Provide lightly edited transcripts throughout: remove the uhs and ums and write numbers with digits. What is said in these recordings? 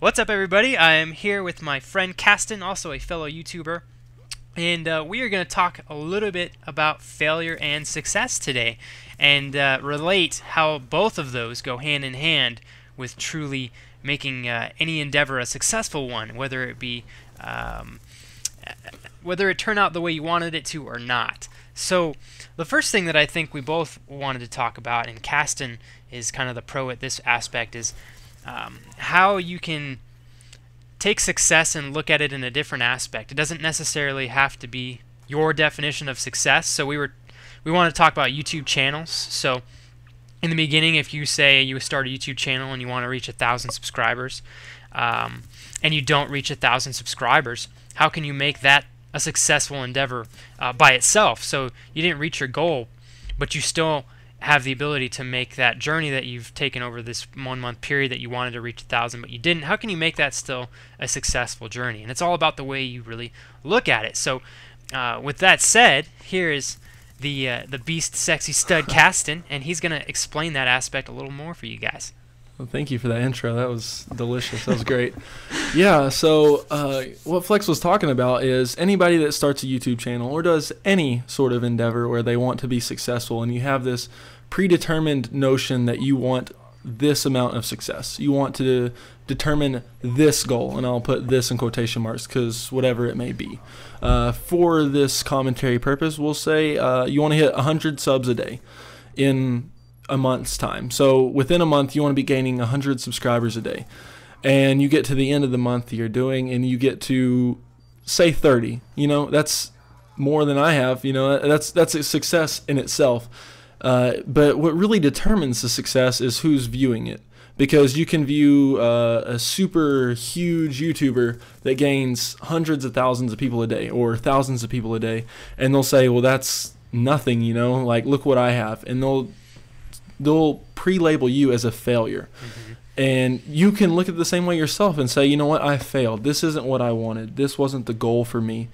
What's up, everybody? I am here with my friend Caston, also a fellow YouTuber, and we are going to talk a little bit about failure and success today, and relate how both of those go hand in hand with truly making any endeavor a successful one, whether it be whether it turned out the way you wanted it to or not. So the first thing that I think we both wanted to talk about, and Caston is kind of the pro at this aspect, is how you can take success and look at it in a different aspect. It doesn't necessarily have to be your definition of success. So we want to talk about YouTube channels. So in the beginning, if you say you start a YouTube channel and you want to reach 1,000 subscribers, and you don't reach 1,000 subscribers, how can you make that a successful endeavor by itself? So you didn't reach your goal, but you still have the ability to make that journey that you've taken over this 1 month period that you wanted to reach 1,000 but you didn't. How can you make that still a successful journey? And it's all about the way you really look at it. So with that said, here is the beast sexy stud Caston, and he's going to explain that aspect a little more for you guys. Well, thank you for that intro. That was delicious. That was great. Yeah, so what Flex was talking about is anybody that starts a YouTube channel or does any sort of endeavor where they want to be successful, and you have this predetermined notion that you want this amount of success. You want to determine this goal, and I'll put this in quotation marks because whatever it may be. For this commentary purpose, we'll say you want to hit 100 subs a day in a month's time. So within a month, you want to be gaining 100 subscribers a day. And you get to the end of the month you're doing, and you get to, say, 30. You know, that's more than I have. You know, that's a success in itself. But what really determines the success is who's viewing it. Because you can view a super huge YouTuber that gains hundreds of thousands of people a day or thousands of people a day, and they'll say, well, that's nothing, you know, like, look what I have. And they'll pre-label you as a failure. Mm-hmm. And you can look at it the same way yourself and say, you know what, I failed. This isn't what I wanted. This wasn't the goal for me.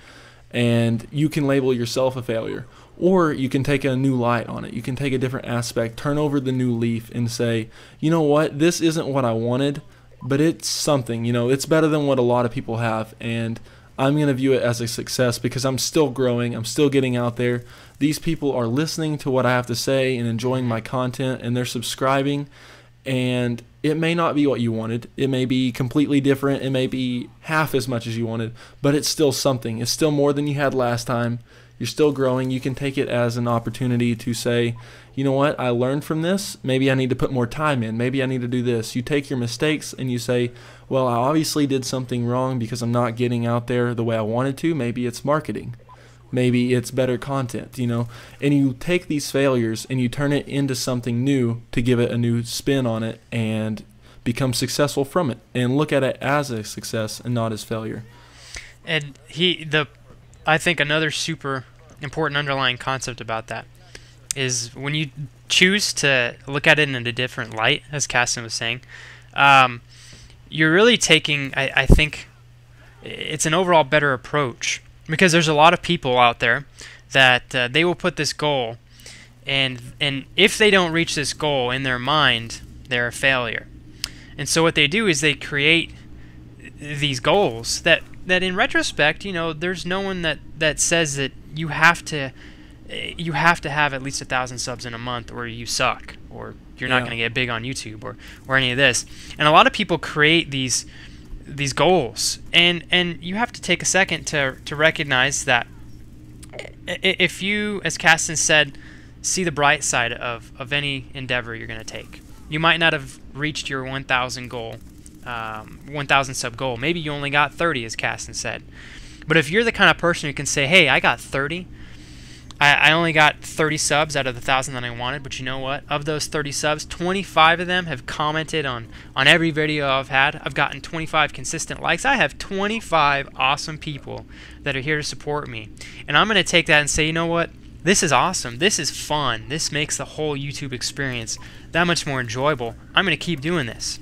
And you can label yourself a failure. Or you can take a new light on it. You can take a different aspect, turn over the new leaf and say, you know what, this isn't what I wanted, but it's something. You know, it's better than what a lot of people have. And I'm going to view it as a success because I'm still growing. I'm still getting out there. These people are listening to what I have to say and enjoying my content, and they're subscribing. And it may not be what you wanted. It may be completely different. It may be half as much as you wanted, but it's still something. It's still more than you had last time. You're still growing. You can take it as an opportunity to say, you know what, I learned from this. Maybe I need to put more time in. Maybe I need to do this. You take your mistakes and you say, well, I obviously did something wrong because I'm not getting out there the way I wanted to. Maybe it's marketing. Maybe it's better content, you know. And you take these failures and you turn it into something new to give it a new spin on it and become successful from it and look at it as a success and not as failure. And I think another super important underlying concept about that is when you choose to look at it in a different light, as Caston was saying, you're really taking, I think, it's an overall better approach. Because there's a lot of people out there that they will put this goal, and if they don't reach this goal in their mind, they're a failure. And so what they do is they create these goals that in retrospect, you know, there's no one that says that you have to have at least 1,000 subs in a month or you suck or you're not going to get big on YouTube or any of this. And a lot of people create these goals, and you have to take a second to recognize that if you, as Caston said, see the bright side of any endeavor you're going to take. You might not have reached your 1,000 goal, 1,000 sub goal. Maybe you only got 30, as Caston said. But if you're the kind of person who can say, hey, I got 30, I only got 30 subs out of the 1,000 that I wanted, but you know what? Of those 30 subs, 25 of them have commented on every video I've had. I've gotten 25 consistent likes. I have 25 awesome people that are here to support me. And I'm going to take that and say, you know what? This is awesome. This is fun. This makes the whole YouTube experience that much more enjoyable. I'm going to keep doing this.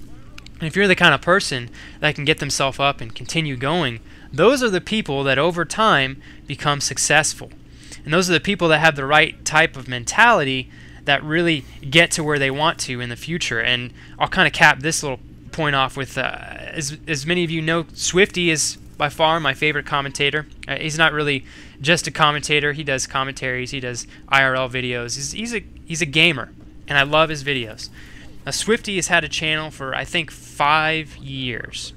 And if you're the kind of person that can get themselves up and continue going, those are the people that over time become successful. And those are the people that have the right type of mentality that really get to where they want to in the future. And I'll kind of cap this little point off with, as many of you know, Swifty is by far my favorite commentator. He's not really just a commentator. He does commentaries. He does IRL videos. He's a gamer, and I love his videos. Now, Swifty has had a channel for, I think, 5 years,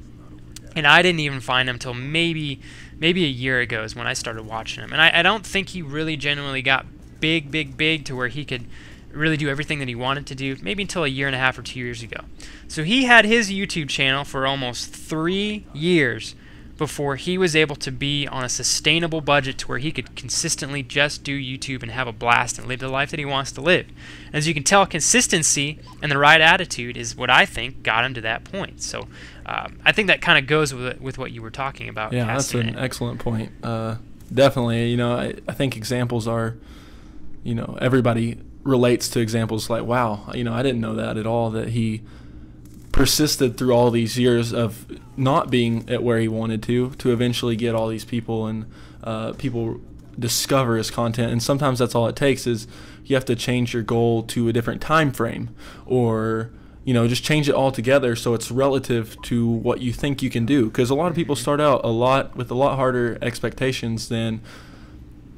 and I didn't even find him until maybe a year ago is when I started watching him. And I don't think he really genuinely got big to where he could really do everything that he wanted to do, maybe until a year and a half or 2 years ago. So he had his YouTube channel for almost 3 years before he was able to be on a sustainable budget to where he could consistently just do YouTube and have a blast and live the life that he wants to live. As you can tell, consistency and the right attitude is what I think got him to that point. So I think that kind of goes with what you were talking about. Yeah, that's an excellent point. Definitely, I think examples are, everybody relates to examples like, wow, I didn't know that at all, that he persisted through all these years of not being at where he wanted to eventually get all these people, and people discover his content. And sometimes that's all it takes, is you have to change your goal to a different time frame, or just change it altogether so it's relative to what you think you can do. Because a lot of people start out with a lot harder expectations than,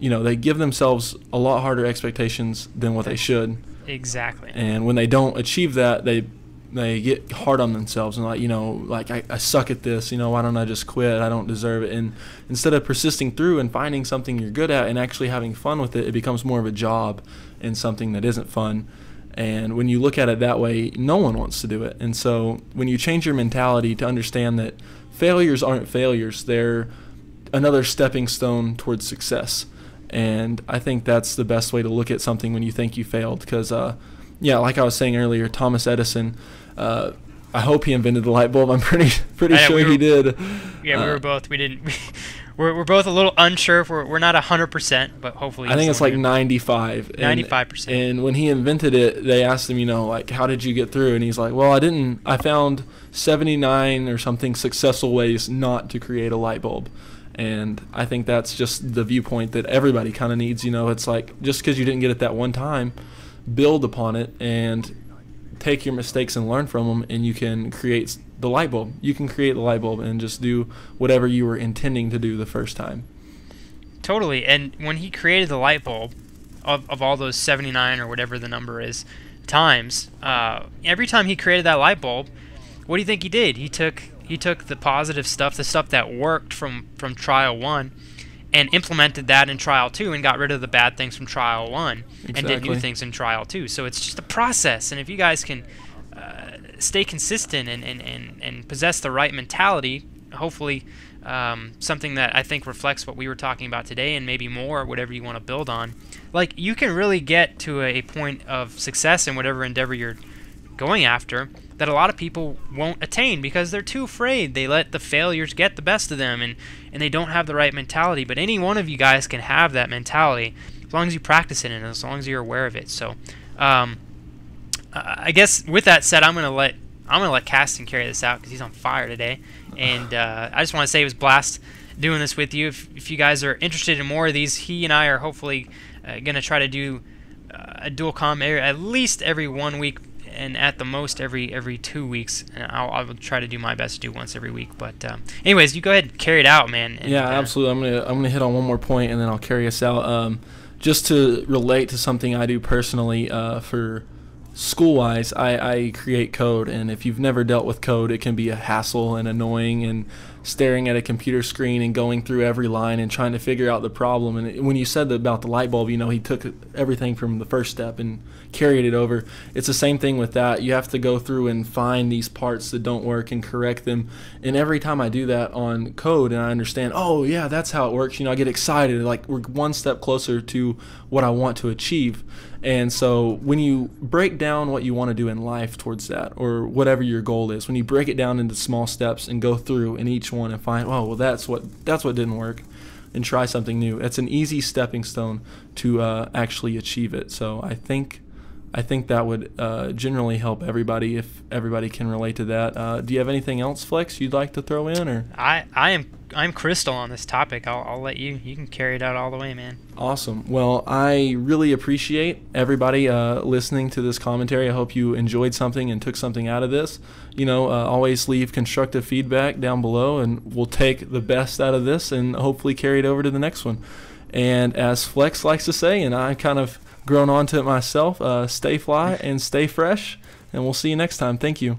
they give themselves a lot harder expectations than what they should. Exactly. And when they don't achieve that, they get hard on themselves and I suck at this, why don't I just quit? I don't deserve it. And instead of persisting through and finding something you're good at and actually having fun with it, it becomes more of a job and something that isn't fun. And when you look at it that way, no one wants to do it. And so when you change your mentality to understand that failures aren't failures, they're another stepping stone towards success. And I think that's the best way to look at something when you think you failed. Because, like I was saying earlier, Thomas Edison, I hope he invented the light bulb. I'm pretty sure he did. Yeah, we were both. We didn't. We're both a little unsure. We're not 100%, but hopefully. I think it's like 95. 95%. And when he invented it, they asked him, how did you get through? And he's like, well, I found 79 or something successful ways not to create a light bulb. And I think that's just the viewpoint that everybody kind of needs. It's like, just because you didn't get it that one time, build upon it and take your mistakes and learn from them, and you can create the light bulb. You can create the light bulb and just do whatever you were intending to do the first time. Totally. And when he created the light bulb, of all those 79 or whatever the number is times, every time he created that light bulb, what do you think he did? He took the positive stuff, the stuff that worked from trial 1, and implemented that in trial 2 and got rid of the bad things from trial 1 and did new things in trial 2. So it's just a process. And if you guys can stay consistent and possess the right mentality, hopefully something that I think reflects what we were talking about today and maybe more, whatever you want to build on, like, you can really get to a point of success in whatever endeavor you're going after that a lot of people won't attain because they're too afraid. They let the failures get the best of them, and they don't have the right mentality. But any one of you guys can have that mentality as long as you practice it and as long as you're aware of it. So I guess with that said, I'm gonna let Caston carry this out because he's on fire today. And I just want to say it was a blast doing this with you. If you guys are interested in more of these, he and I are hopefully gonna try to do a dual com at least every 1 week, and at the most every 2 weeks. And I'll try to do my best to do once every week. But anyways, you go ahead and carry it out, man. And, yeah, absolutely. I'm gonna hit on one more point, and then I'll carry us out. Just to relate to something I do personally for school-wise, I create code, and if you've never dealt with code, it can be a hassle and annoying, and staring at a computer screen and going through every line and trying to figure out the problem. And when you said about the light bulb, he took everything from the first step and carried it over. It's the same thing with that. You have to go through and find these parts that don't work and correct them. And every time I do that on code and I understand, oh yeah, that's how it works, I get excited, like we're one step closer to what I want to achieve. And so when you break down what you want to do in life towards that, or whatever your goal is, when you break it down into small steps and go through in each one and find, oh well, that's what didn't work, and try something new, it's an easy stepping stone to actually achieve it. So I think I think that would generally help everybody if everybody can relate to that. Do you have anything else, Flex, you'd like to throw in? Or I'm crystal on this topic. I'll let you can carry it out all the way, man. Awesome. Well, I really appreciate everybody listening to this commentary. I hope you enjoyed something and took something out of this. Always leave constructive feedback down below, and we'll take the best out of this and hopefully carry it over to the next one. And as Flex likes to say, and I kind of grown onto it myself, stay fly and stay fresh, and we'll see you next time. Thank you.